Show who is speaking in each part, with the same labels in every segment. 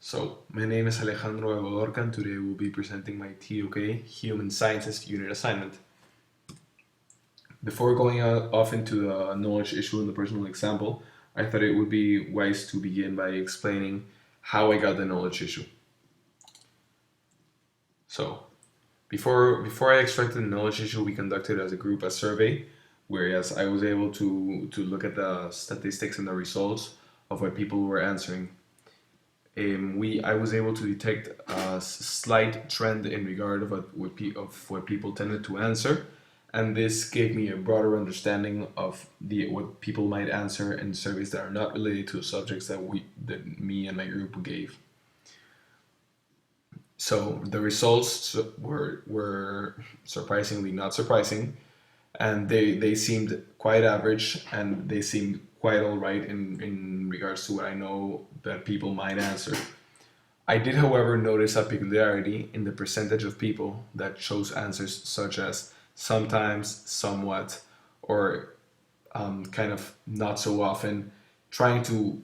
Speaker 1: So, my name is Alejandro Gago-Dorca and today we'll be presenting my TOK Human Sciences unit assignment. Before going off into the knowledge issue and the personal example, I thought it would be wise to begin by explaining how I got the knowledge issue. So, before I extracted the knowledge issue, we conducted as a group a survey, whereas I was able to look at the statistics and the results of what people were answering. I was able to detect a slight trend in regard of what people tended to answer, and this gave me a broader understanding of what people might answer in surveys that are not related to subjects that me and my group gave. So the results were surprisingly not surprising, and they seemed quite average, and they seemed quite all right in regards to what I know that people might answer. I did, however, notice a peculiarity in the percentage of people that chose answers such as sometimes, somewhat, or kind of not so often, trying to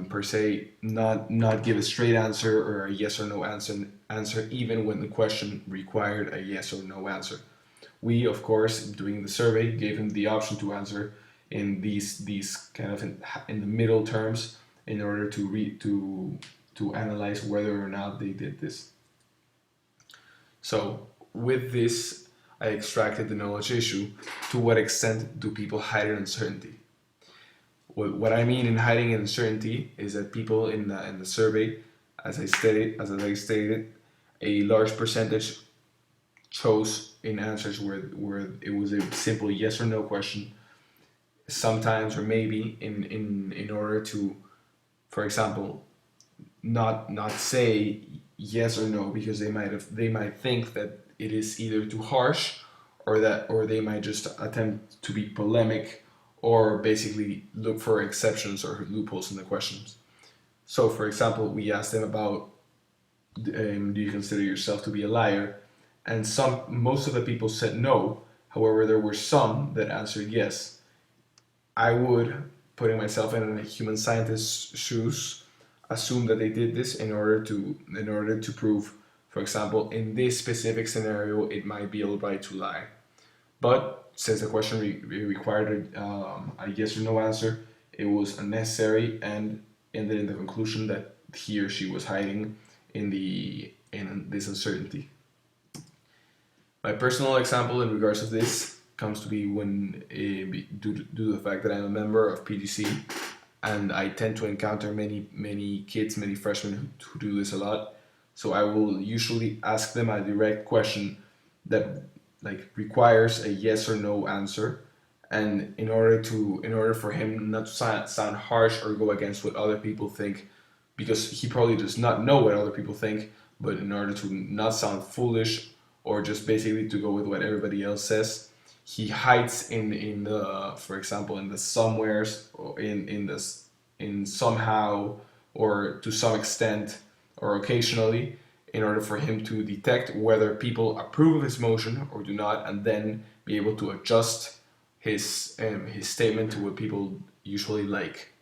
Speaker 1: per se not give a straight answer or a yes or no answer even when the question required a yes or no answer. We, of course, doing the survey, gave him the option to answer in these kind of in the middle terms in order to analyze whether or not they did this. So with this, I extracted the knowledge issue. To what extent do people hide uncertainty? What I mean in hiding uncertainty is that people in the survey, as I stated, a large percentage chose in answers where it was a simple yes or no question, sometimes or maybe, in order to, for example, not say yes or no because they might think that it is either too harsh or they might just attempt to be polemic or basically look for exceptions or loopholes in the questions. So, for example, we asked them about do you consider yourself to be a liar? And most of the people said no. However, there were some that answered yes. I would, putting myself in a human scientist's shoes, assume that they did this in order to prove, for example, in this specific scenario, it might be alright to lie. But since the question required a yes or no answer, it was unnecessary and ended in the conclusion that he or she was hiding in this uncertainty. My personal example in regards to this comes to be when, due to the fact that I'm a member of PGC, and I tend to encounter many kids, many freshmen who do this a lot. So I will usually ask them a direct question that requires a yes or no answer, and in order for him not to sound harsh or go against what other people think, because he probably does not know what other people think, but in order to not sound foolish or just basically to go with what everybody else says, he hides in the, for example, in the somewheres, or in somehow, or to some extent, or occasionally, in order for him to detect whether people approve of his motion or do not, and then be able to adjust his statement to what people usually like.